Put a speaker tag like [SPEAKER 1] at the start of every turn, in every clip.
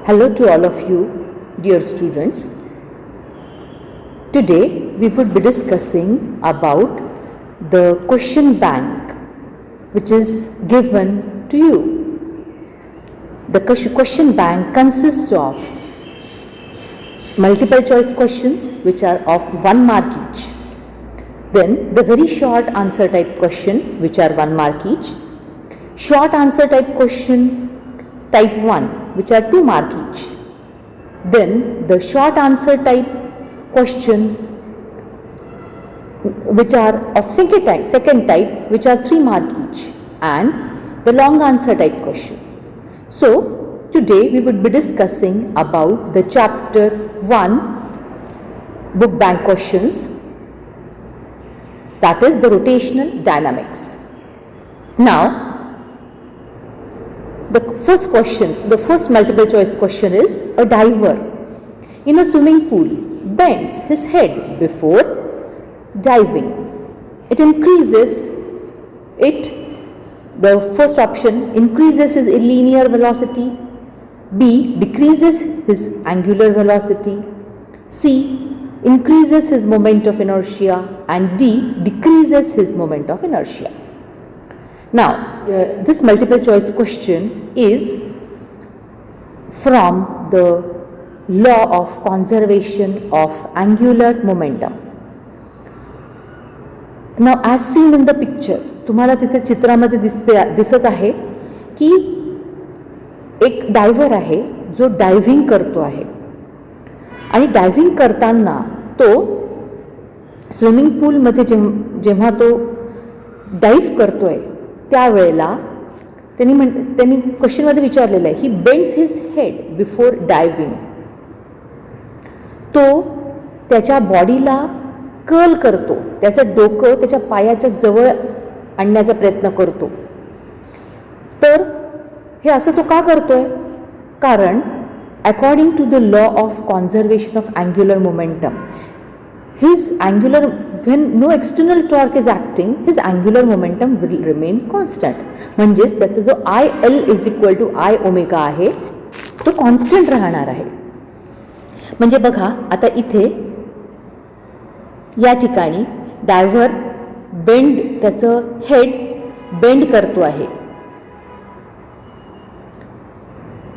[SPEAKER 1] Hello to all of you, dear students. Today we would be discussing about the question bank which is given to you. The question bank consists of multiple choice questions which are of 1 mark each. Then the very short answer type question which are 1 mark each. Short answer type question type 1 which are 2 mark each. Then the short answer type question which are of second type which are 3 mark each, and the long answer type question. So today we would be discussing about the chapter 1 book bank questions, that is the rotational dynamics. Now the first multiple choice question is: a diver in a swimming pool bends his head before diving. The first option increases his linear velocity, B decreases his angular velocity, C increases his moment of inertia, and D decreases his moment of inertia. Now, this multiple choice question is from the law of conservation of angular momentum. Now, as seen in the picture, तुम्हाला तिथे चित्रामध्ये दिसत आहे की एक driver आहे जो diving करतो आहे, आणि डायव्हिंग करताना तो स्विमिंग पूलमध्ये जेव्हा तो डाईव्ह करतोय त्यावेळेला त्यांनी क्वेश्चनमध्ये विचारलेलं आहे, he bends his head before diving. तो त्याच्या बॉडीला कर्ल करतो, त्याचं डोकं त्याच्या पायाच्या जवळ आणण्याचा प्रयत्न करतो. तर हे असं तो का करतोय? कारण according to the law of conservation of angular momentum, when no external torque is acting, his angular momentum will remain constant. म्हणजेच त्याचा जो IL is equal to I omega आहे तो कॉन्स्टंट राहणार आहे. म्हणजे बघा आता इथे या ठिकाणी डायव्हर त्याचं हेड बेंड करतो आहे,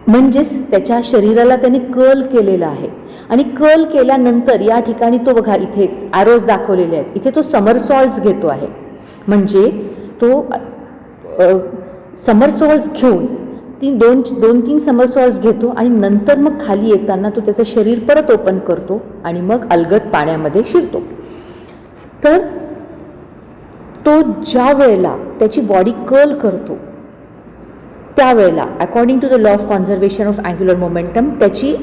[SPEAKER 1] म्हणजेच त्याच्या शरीराला त्याने कर्ल केलेलं आहे, आणि कर्ल केल्यानंतर या ठिकाणी तो बघा इथे ॲरोज दाखवलेले आहेत, इथे तो समरसॉल्ट्स घेतो आहे. म्हणजे तो समरसॉल्ट्स घेऊन दोन तीन समरसॉल्ट्स घेतो आणि नंतर मग खाली येताना तो त्याचं शरीर परत ओपन करतो आणि मग अलगद पाण्यामध्ये शिरतो. तर तो ज्या वेळेला त्याची बॉडी कर्ल करतो त्यावेळेला according to the law of conservation of angular momentum त्याची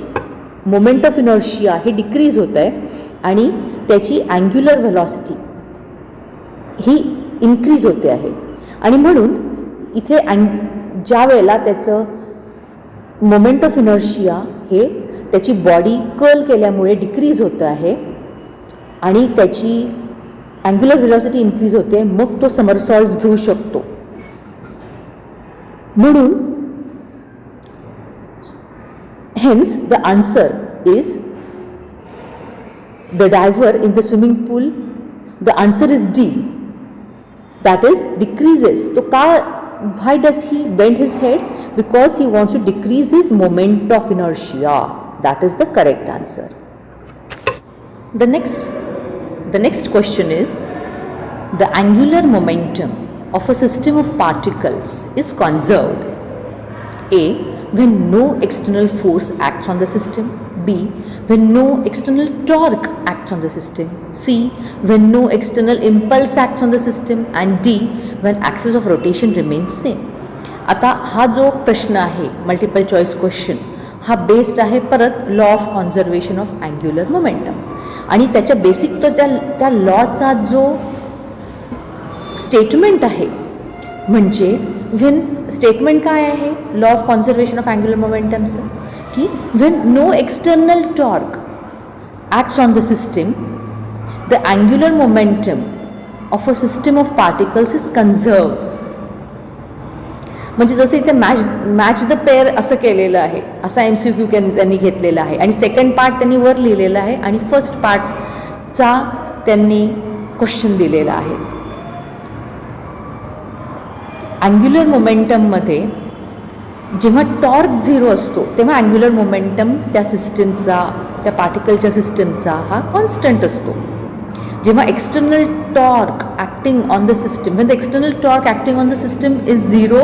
[SPEAKER 1] मोमेंट ऑफ इनर्शिया हे डिक्रीज होत आहे आणि त्याची अँग्युलर व्हेलॉसिटी ही इन्क्रीज होते आहे. आणि म्हणून इथे ज्या वेळेला त्याचं मोमेंट ऑफ इनर्शिया हे त्याची बॉडी कर्ल केल्यामुळे डिक्रीज होतं आहे आणि त्याची अँग्युलर व्हेलॉसिटी इन्क्रीज होते, मग तो समरसॉल्ट्स घेऊ शकतो. म्हणून hence the answer is the diver in the swimming pool, the answer is D, that is decreases. So why does he bend his head? Because he wants to decrease his moment of inertia. That is the correct answer. The next question is: the angular momentum of a system of particles is conserved. A, when no external force acts on the system. B, when no external torque acts on the system. C, when no external impulse acts on the system. And D, when axis of rotation remains same. आता हा जो प्रश्न आहे multiple choice question हा based आहे परत law of conservation of angular momentum, आणि त्याच्या बेसिक तो त्या लॉचा जो स्टेटमेंट आहे, म्हणजे स्टेटमेंट काय आहे law of conservation of angular मोमेंटमचं, की when no external torque acts on the system the angular momentum of a system of particles is conserved. म्हणजे जसं इथे मॅच द पेअर असं केलेलं आहे, असा MCQ त्यांनी घेतलेला आहे आणि सेकंड पार्ट त्यांनी वर लिहिलेला आहे आणि फर्स्ट पार्टचा त्यांनी क्वेश्चन दिलेला आहे. अँग्युलर मोमेंटममध्ये जेव्हा टॉर्क 0 असतो तेव्हा अँग्युलर मोमेंटम त्या सिस्टमचा, त्या पार्टिकलच्या सिस्टमचा हा कॉन्स्टंट असतो. जेव्हा external torque acting on the system, when the external torque acting on the system is 0,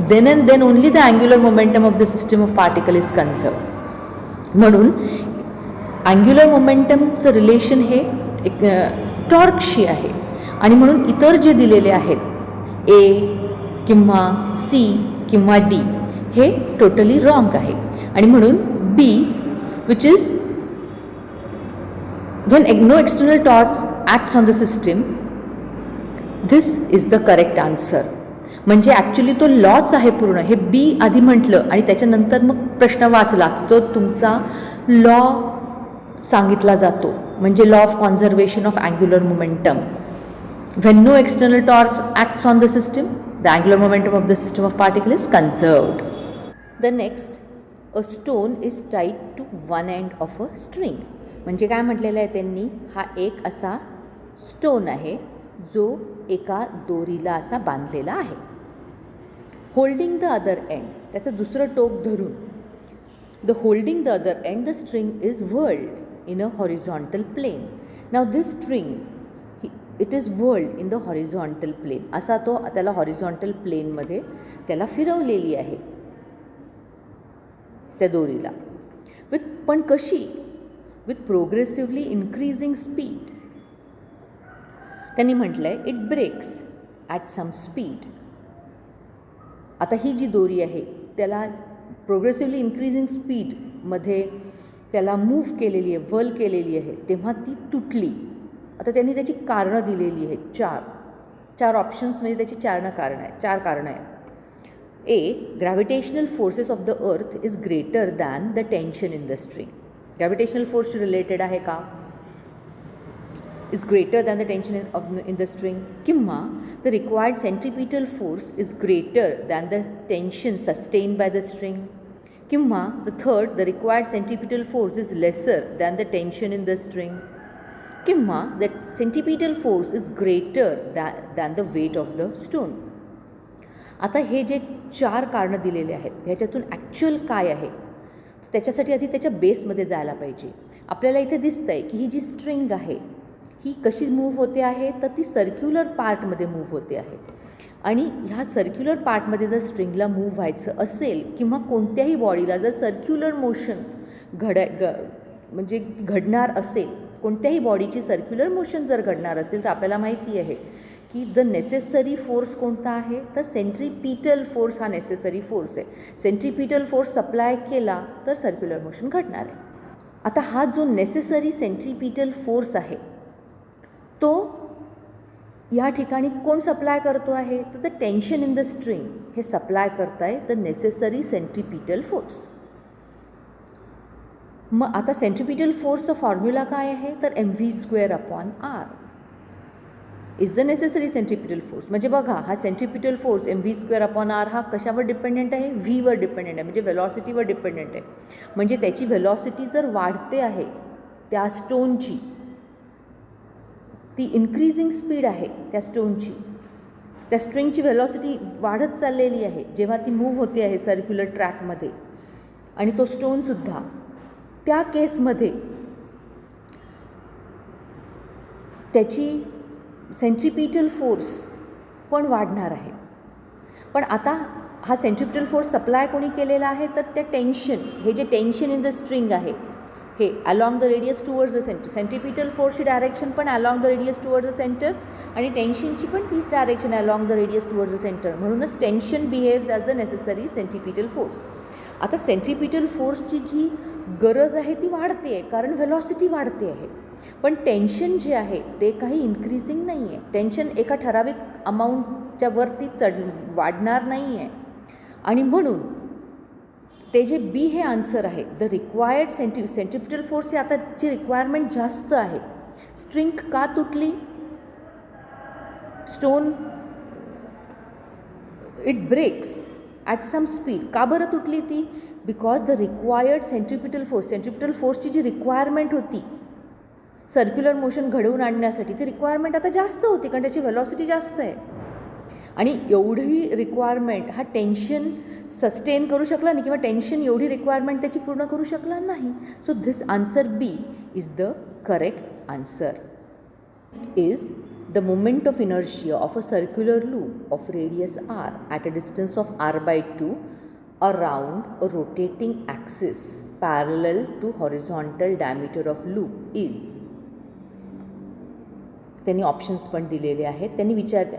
[SPEAKER 1] then and then only the angular momentum of the system of particle is conserved. म्हणून angular मोमेंटमचं relation हे टॉर्कशी आहे आणि म्हणून इतर जे दिलेले आहेत A किंवा C किंवा D हे टोटली रॉंग आहे आणि म्हणून B which is when no external torque acts on the system, this is the correct answer. म्हणजे ॲक्च्युली तो लॉच आहे पूर्ण, हे B आधी म्हटलं आणि त्याच्यानंतर मग प्रश्न वाचला की तो तुमचा लॉ सांगितला जातो, म्हणजे law of conservation of angular momentum. when no external torque acts on the system, the angular momentum of the system of particle is conserved. The next, a stone is tied to one end of a string. म्हणजे काय म्हटलेलं आहे त्यांनी, हा एक असा stone आहे जो एका दोरीला असा बांधलेला आहे. होल्डिंग द अदर एंड, त्याचं दुसरं टोक धरून, the holding the other end the string is whirled in a horizontal plane. Now this string it is whirled in the horizontal plane. असा तो त्याला हॉरिझॉन्टल प्लेनमध्ये त्याला फिरवलेली आहे त्या दोरीला. पण कशी? With progressively increasing speed. त्यांनी म्हटलं आहे it breaks at some speed. आता ही जी दोरी आहे त्याला प्रोग्रेसिव्हली इन्क्रीजिंग स्पीडमध्ये त्याला मूव्ह केलेली आहे, व्हर्ल केलेली आहे, तेव्हा ती तुटली. आता त्यांनी त्याची कारणं दिलेली आहेत, चार ऑप्शन्समध्ये त्याची चार कारणं आहेत. A, gravitational forces of the earth is greater than the tension in the string. Gravitational force related आहे का? Is greater than the tension in the string. किंवा the required centripetal force is greater than the tension sustained by the string. किंवा the third, the required centripetal force is lesser than the tension in the string. किंवा the centripetal force is greater than the weight of the stone. आता हे जे 4 कारणं दिलेले आहेत ह्याच्यातून actual काय आहे त्याच्यासाठी आधी त्याच्या बेसमध्ये जायला पाहिजे. आपल्याला इथे दिसतं आहे की ही जी स्ट्रिंग आहे ही कशी मूव्ह होते आहे, तर ती सर्क्युलर पार्टमध्ये मूव्ह होते आहे. आणि ह्या सर्क्युलर पार्टमध्ये जर स्ट्रिंगला मूव्ह व्हायचं असेल किंवा कोणत्याही बॉडीला जर सर्क्युलर मोशन म्हणजे घडणार असेल, कोणत्याही बॉडीची सर्क्युलर मोशन जर घडणार असेल तर आपल्याला माहिती आहे की द नेसेसरी फोर्स कोणता आहे, तर सेंट्रीपिटल फोर्स हा नेसेसरी फोर्स आहे. सेंट्रीपिटल फोर्स सप्लाय केला तर सर्क्युलर मोशन घडणार आहे. आता हा जो नेसेसरी सेंट्रीपिटल फोर्स आहे तो या ठिकाणी कोण सप्लाय करतो आहे, तर the tension in the string हे सप्लाय करताय द नेसेसरी सेंट्रीपिटल फोर्स. मग आता सेंट्रीपिटल फोर्सचा फॉर्म्युला काय आहे, तर mv²/r is the necessary centripetal force. म्हणजे बघा हा सेंट्रीपिटल फोर्स mv²/r हा कशावर डिपेंडेंट आहे, व्हीवर डिपेंडेंट आहे, म्हणजे वेलॉसिटीवर डिपेंडेंट आहे. म्हणजे त्याची वेलॉसिटी जर वाढते आहे त्या स्टोनची, ती इन्क्रीजिंग स्पीड आहे त्या स्टोनची, त्या स्ट्रिंगची वेलॉसिटी वाढत चाललेली आहे जेव्हा ती मूव्ह होते आहे सर्क्युलर ट्रॅकमध्ये, आणि तो स्टोनसुद्धा, त्या केसमध्ये त्याची सेंट्रीपिटल फोर्स पण वाढणार आहे. पण आता हा सेंट्रीपिटल फोर्स सप्लाय कोणी केलेला आहे, तर ते टेन्शन, हे जे टेन्शन इन द स्ट्रिंग आहे हे along the radius towards the centre. Centripetal फोर्सची डायरेक्शन पण along the radius towards the centre आणि टेन्शनची पण तीच direction along the radius towards the centre. म्हणूनच tension behaves as the necessary centripetal force. आता सेंट्रीपिटल फोर्सची जी गरज आहे ती वाढते आहे कारण व्हेलॉसिटी वाढते आहे. पण टेन्शन जे आहे ते काही इन्क्रीजिंग नाही आहे. टेन्शन एका ठराविक अमाऊंटच्या वरती वाढणार नाही आहे. आणि म्हणून ते जे बी हे आन्सर आहे, द रिक्वायर्ड सेंट्रीपिटल फोर्स हे आताची रिक्वायरमेंट जास्त आहे. स्ट्रिंग का तुटली, stone it breaks at some speed. का बरं तुटली ती? बिकॉज द रिक्वायर्ड सेंट्रिपिटल फोर्सची जी रिक्वायरमेंट होती सर्क्युलर मोशन घडवून आणण्यासाठी, ती रिक्वायरमेंट आता जास्त होती कारण त्याची व्हेलॉसिटी जास्त आहे. आणि एवढी रिक्वायरमेंट हा टेन्शन सस्टेन करू शकला नाही, किंवा टेन्शन एवढी रिक्वायरमेंट त्याची पूर्ण करू शकला नाही. So this answer B is the correct answer. Next is the moment of inertia of a circular loop of radius r at a distance of r/2 around a rotating axis parallel to horizontal diameter of loop is. त्यांनी options पण दिलेले आहेत. त्यांनी विचारले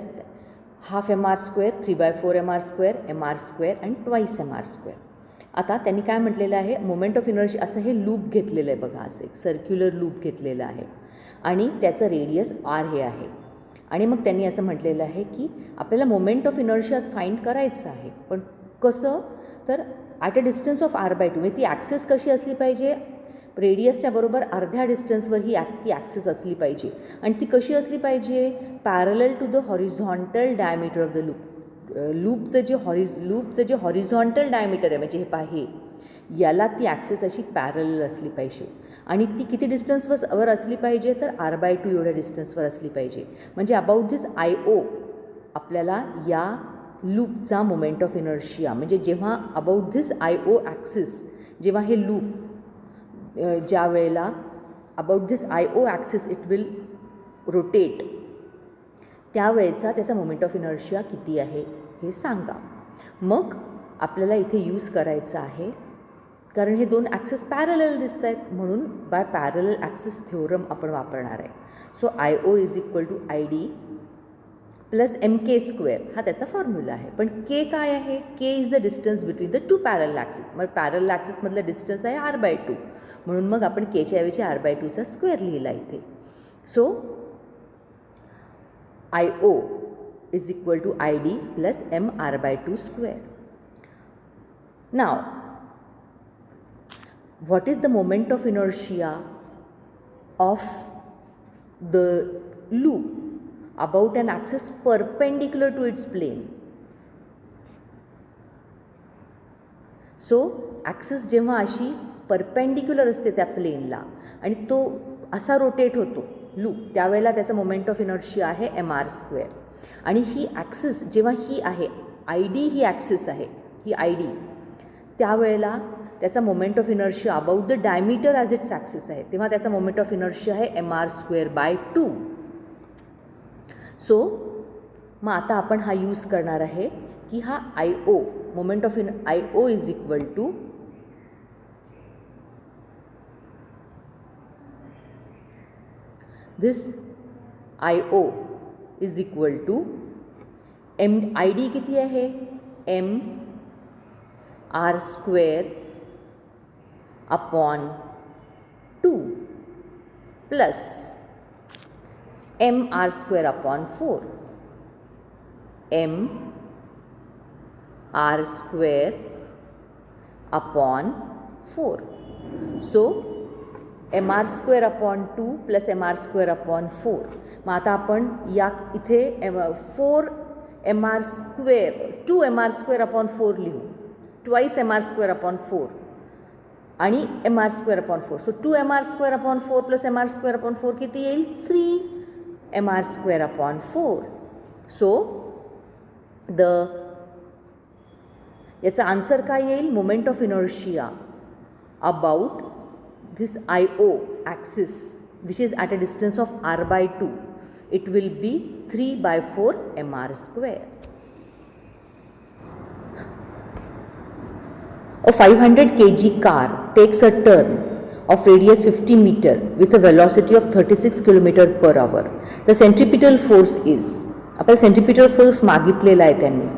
[SPEAKER 1] half mr², 3/4 mr², mr² and twice mr². आता त्यांनी काय म्हटलेलं आहे, मोमेंट ऑफ इनर्शिया असं हे लूप घेतलेलं आहे बघा, असं एक सर्क्युलर लूप घेतलेलं आहे आणि त्याचं रेडियस r हे आहे. आणि मग त्यांनी असं म्हटलेलं आहे की आपल्याला मोमेंट ऑफ इनर्शिया फाइंड करायचं आहे, पण कसं, तर at a distance of r/2, म्हणजे ती ॲक्सेस कशी असली पाहिजे, रेडियसच्या बरोबर अर्ध्या डिस्टन्सवर ती ॲक्सेस असली पाहिजे. आणि ती कशी असली पाहिजे, parallel to the horizontal diameter of the loop. लूपचं जे हॉरिझॉन्टल डायमीटर आहे, म्हणजे हे पाहे याला ती ॲक्सेस अशी पॅरलल असली पाहिजे. आणि ती किती डिस्टन्सवर असली पाहिजे, तर r/2 एवढ्या डिस्टन्सवर असली पाहिजे. म्हणजे अबाउट दिस IO आपल्याला या लूपचा मोमेंट ऑफ इनर्शिया, म्हणजे जेव्हा अबाउट दिस IO ॲक्सिस, जेव्हा हे लूप ज्या वेळेला about this IO axis it will rotate, त्यावेळेचा त्याचा मोमेंट ऑफ इनर्शिया किती आहे हे सांगा. मग आपल्याला इथे यूज करायचं आहे, कारण हे दोन ॲक्सेस पॅरलल दिसत आहेत, म्हणून बाय पॅरलल ॲक्सेस थेओरम आपण वापरणार आहे. So IO is equal to ID plus MK² हा त्याचा फॉर्म्युला आहे. पण K काय आहे, K is the distance between the two parallel access. मग पॅरलल ॲक्सेसमधला डिस्टन्स आहे r/2, म्हणून मग आपण Kच्या ऐवजी r/2चा स्क्वेअर लिहिला इथे. So IO is equal to ID plus mr/2². नाव what is the moment of inertia of the loop about an axis perpendicular to its plane. So axis जेव्हा अशी परपेंडिक्युलर असते त्या प्लेनला आणि तो असा रोटेट होतो लूप, त्यावेळेला त्याचा मोमेंट ऑफ इनर्शिया आहे mr². आणि ही ॲक्सिस जेव्हा ही आहे ID, ही ॲक्सिस आहे ही ID, त्यावेळेला त्याचा moment of inertia about the diameter as its axis आहे, तेव्हा त्याचा मोमेंट ऑफ इनर्शिया आहे mr²/2. सो मग आता आपण हा यूज करणार आहे की हा IO moment of IO is equal to this IO is equal to ID किती आहे mr²/2 plus mr²/4 mr²/4. So mr²/2 plus mr²/4. मग आता आपण या इथे 2 mr²/4 लिहू, ट्वाईस mr²/4 आणि mr²/4. So 2 mr²/4 plus mr²/4 किती येईल, 3 mr²/4. सो याचा आन्सर काय येईल, moment of inertia about this IO axis which is at a distance of r/2, it will be 3/4 mr². A 500 kg car takes a turn of radius 50 meter with a velocity of 36 km/h. The centripetal force is, आपल्याला centripetal force मागितलेला आहे त्यांनी,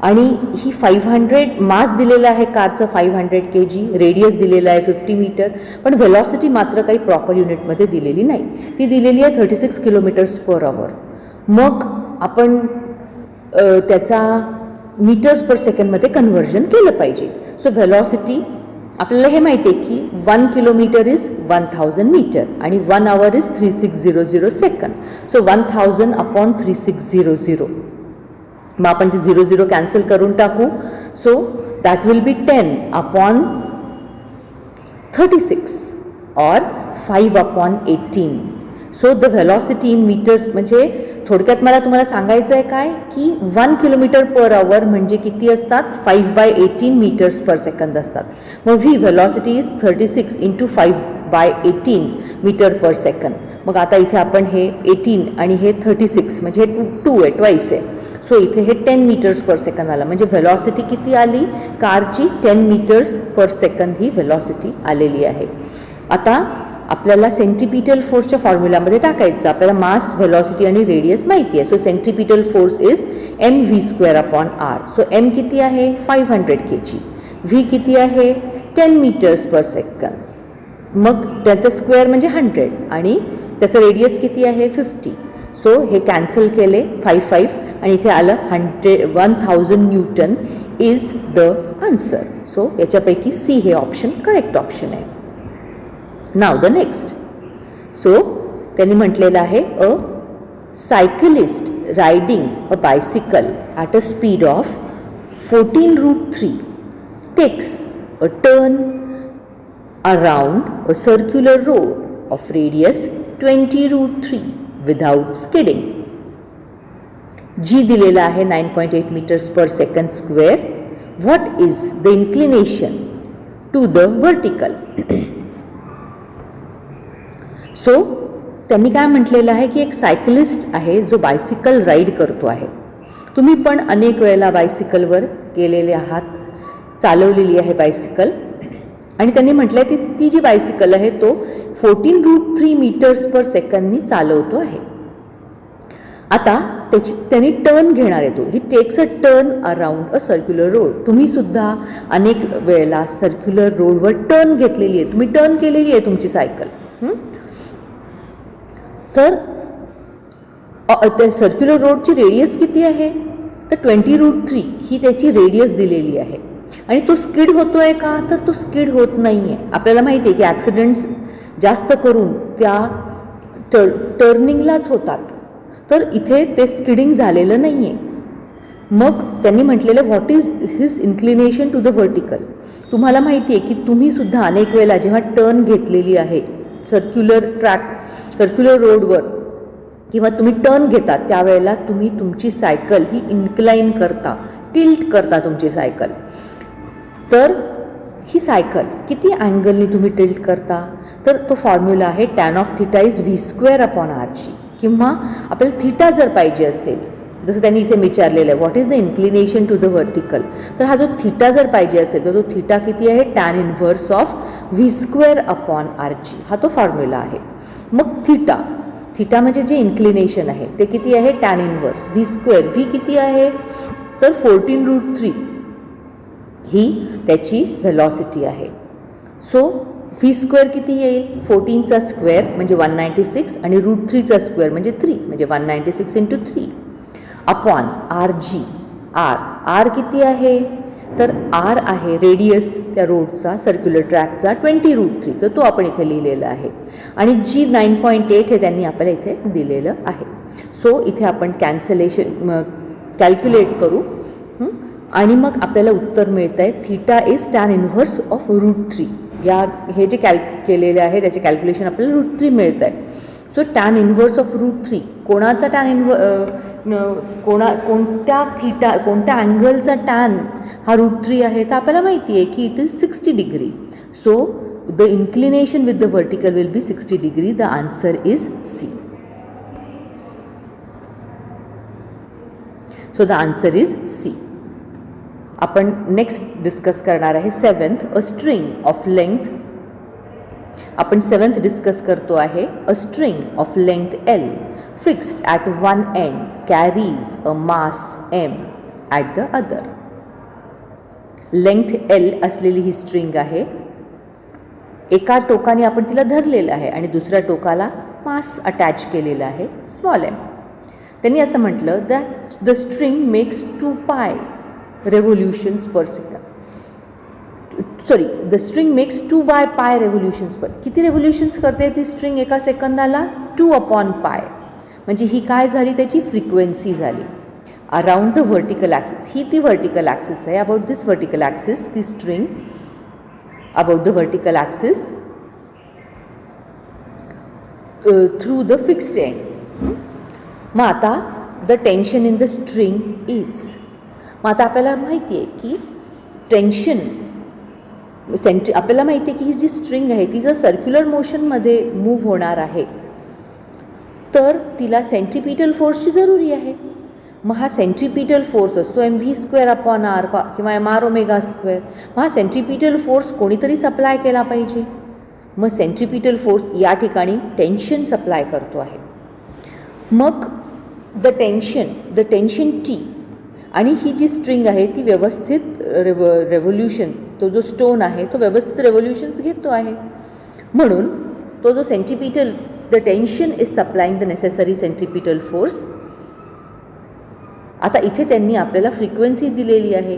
[SPEAKER 1] आणि ही 500 मास दिलेला आहे कारचं 500 kg, radius दिलेला आहे 50 मीटर, पण व्हेलॉसिटी मात्र काही प्रॉपर युनिटमध्ये दिलेली नाही, ती दिलेली आहे 36 km/h. मग आपण त्याचा मीटर्स पर सेकंडमध्ये कन्व्हर्जन केलं पाहिजे. सो व्हेलॉसिटी आपल्याला हे माहिती आहे की 1 किलोमीटर इज 1000 मीटर आणि 1 hour is 3600 second. So 1000 upon 3600 मग आपण ते 0 0 कॅन्सल करून टाकू. So that will be 10/36 or 5/18. So the velocity in metres, म्हणजे थोडक्यात मला तुम्हाला सांगायचं आहे काय की 1 km/h म्हणजे किती असतात, 5/18 मीटर्स पर सेकंद असतात. मग velocity is 36 × 5/18 metre per second. मग आता इथे आपण हे 18 आणि हे 36 म्हणजे हे 2 आहे, ट्वाईस आहे. सो इथे हे 10 मीटर्स पर सेकंद आलं, म्हणजे व्हेलॉसिटी किती आली कारची, 10 मीटर्स पर सेकंद ही व्हेलॉसिटी आलेली आहे. आता आपल्याला सेंट्रिपिटल फोर्सच्या फॉर्म्युलामध्ये टाकायचं. आपल्याला मास, व्हेलॉसिटी आणि रेडियस माहिती आहे. So centripetal force is mv²/r. So m किती आहे 500 kg, v किती आहे 10 मीटर्स पर सेकंद, मग त्याचं स्क्वेअर म्हणजे 100 आणि त्याचं रेडियस किती आहे 50. सो हे कॅन्सल केले 5 आणि इथे आलं 1000 newton is the answer. So याच्यापैकी सी हे ऑप्शन करेक्ट ऑप्शन आहे. Now the next. सो त्यांनी म्हटलेलं आहे a cyclist riding a bicycle at a speed of 14√3 takes a turn around a circular road of radius 20√3 without skidding. G दिलेला आहे 9.8 meters per second square. What is the inclination to the vertical? So त्यांनी काय म्हटलेलं आहे की एक cyclist आहे जो बायसिकल राईड करतो आहे. तुम्ही पण अनेक वेळेला बायसिकलवर गेलेले आहात, चालवलेली आहे बायसिकल. आणि त्यांनी म्हटलं आहे ती जी बायसिकल आहे तो 14√3 मीटर्स पर सेकंदनी चालवतो आहे. आता त्यांनी टर्न घेणार आहे, तो he takes a turn around a circular road. तुम्ही सुद्धा अनेक वेळेला सर्क्युलर रोडवर टर्न घेतलेली आहे, तुम्ही टर्न केलेली आहे तुमची सायकल. तर त्या सर्क्युलर रोडची रेडियस किती आहे तर 20√3 ही त्याची रेडियस दिलेली आहे. आणि तो स्किड होतो आहे का तर तो स्किड होत नाही आहे. आपल्याला माहिती आहे की ॲक्सिडेंट्स जास्त करून त्या टर्निंगलाच होतात, तर इथे ते स्किडिंग झालेलं नाही आहे. मग त्यांनी म्हटलेलं what is his inclination to the vertical. तुम्हाला माहिती आहे की तुम्ही सुद्धा अनेक वेळेला जेव्हा टर्न घेतलेली आहे सर्क्युलर रोडवर किंवा तुम्ही टर्न घेता त्यावेळेला तुम्ही तुमची सायकल ही इन्क्लाइन करता, टिल्ट करता तुमची सायकल. तर ही सायकल किती अँगलनी तुम्ही टिल्ट करता तर तो फॉर्म्युला आहे tan of theta is v²/rg. किंवा आपल्याला थीटा जर पाहिजे असेल, जसं त्यांनी इथे विचारलेलं आहे what is the inclination to the vertical, तर हा जो थीटा जर पाहिजे असेल तर तो थीटा किती आहे tan इन्व्हर्स ऑफ v²/rg. हा तो फॉर्म्युला आहे. मग थीटा म्हणजे जे इन्क्लिनेशन आहे ते किती आहे tan इन्व्हर्स v². v किती आहे तर 14√3 ही त्याची व्हेलॉसिटी आहे. सो v² किती येईल 14चा स्क्वेअर म्हणजे 196 आणि √3चा स्क्वेअर म्हणजे 3 म्हणजे 196 × 3 अपॉन rg. r किती आहे तर r आहे रेडियस त्या रोडचा सर्क्युलर ट्रॅकचा 20√3, तर तो आपण इथे लिहिलेला आहे. आणि g 9.8 हे त्यांनी आपल्याला इथे दिलेलं आहे. सो इथे आपण कॅल्क्युलेट करू आणि मग आपल्याला उत्तर मिळतं आहे theta is tan inverse of √3. हे जे केलेले आहे त्याचे कॅल्क्युलेशन आपल्याला √3 मिळतं आहे. सो tan इन्व्हर्स ऑफ √3 कोणाचा कोणत्या अँगलचा tan हा √3 आहे तर आपल्याला माहिती आहे की it is 60 degree. So the inclination with the vertical will be 60 degree. The answer is C. So the answer is C. आपण नेक्स्ट डिस्कस करणार आहे 7th a string of length. आपण 7th डिस्कस करतो आहे a string of length L fixed at one end carries a mass M at the other. Length L असलेली ही string आहे. एका टोकाने आपण तिला धरलेलं आहे आणि दुसऱ्या टोकाला मास अटॅच केलेला आहे स्मॉल m. त्यांनी असं म्हटलं that the string makes 2π revolutions per second. The string makes 2/π revolutions per. किती रेव्होल्युशन्स करते ती स्ट्रिंग एका सेकंदाला 2/π. म्हणजे ही काय झाली त्याची फ्रिक्वेन्सी झाली. Around the vertical axis. ही ती वर्टिकल ॲक्सिस आहे. अबाउट दिस वर्टिकल ॲक्सिस ती string about the vertical axis through the fixed end. मग आता the tension in the string is. मग आता आपल्याला माहिती आहे की टेन्शन आपल्याला माहिती आहे की ही जी स्ट्रिंग आहे ती जर सर्क्युलर मोशनमध्ये मूव्ह होणार आहे तर तिला सेंट्रिपिटल फोर्सची जरुरी आहे. मग हा सेंट्रिपिटल फोर्स असतो mv²/r किंवा mr². मग हा सेंट्रिपिटल फोर्स कोणीतरी सप्लाय केला पाहिजे. मग सेंट्रिपिटल फोर्स या ठिकाणी टेन्शन सप्लाय करतो आहे. मग द टेन्शन T आणि ही जी स्ट्रिंग आहे ती व्यवस्थित रेव्होल्युशन, तो जो स्टोन आहे तो व्यवस्थित रेव्होल्युशन्स घेतो आहे. म्हणून तो जो centripetal, the tension is supplying the necessary centripetal force. आता इथे त्यांनी आपल्याला फ्रिक्वेन्सी दिलेली आहे,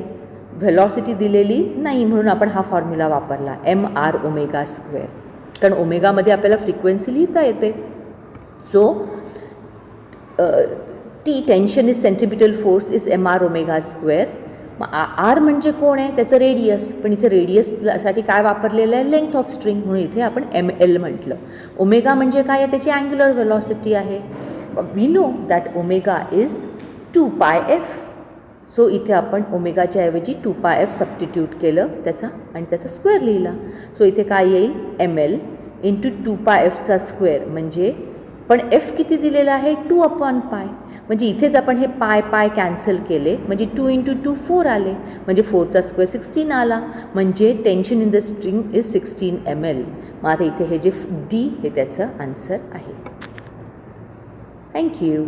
[SPEAKER 1] व्हेलॉसिटी दिलेली नाही, म्हणून आपण हा फॉर्म्युला वापरला mr², कारण ओमेगामध्ये आपल्याला फ्रिक्वेन्सी लिहिता येते. So T tension is centripetal force is mr². R म्हणजे कोण आहे, त्याचं रेडियस, पण इथे रेडियससाठी काय वापरलेलं आहे, लेंथ ऑफ स्ट्रिंग, म्हणून इथे आपण ml म्हटलं. ओमेगा म्हणजे काय आहे, त्याची अँग्युलर व्हेलॉसिटी आहे. We know that omega is 2πf. So इथे आपण ओमेगाच्या ऐवजी 2πf सबस्टिट्यूट केलं त्याचा आणि त्याचा स्क्वेअर लिहिला. सो इथे काय येईल, ml इंटू 2πf² म्हणजे, पण एफ किती दिलेला आहे, 2/π. म्हणजे इथेच आपण हे पाय कॅन्सल केले, म्हणजे 2 × 2 4 आले, म्हणजे 4चा स्क्वेअर 16 आला. म्हणजे tension in the string is 16 ml. मग आता इथे हे जे D हे त्याचं आन्सर आहे. थँक्यू.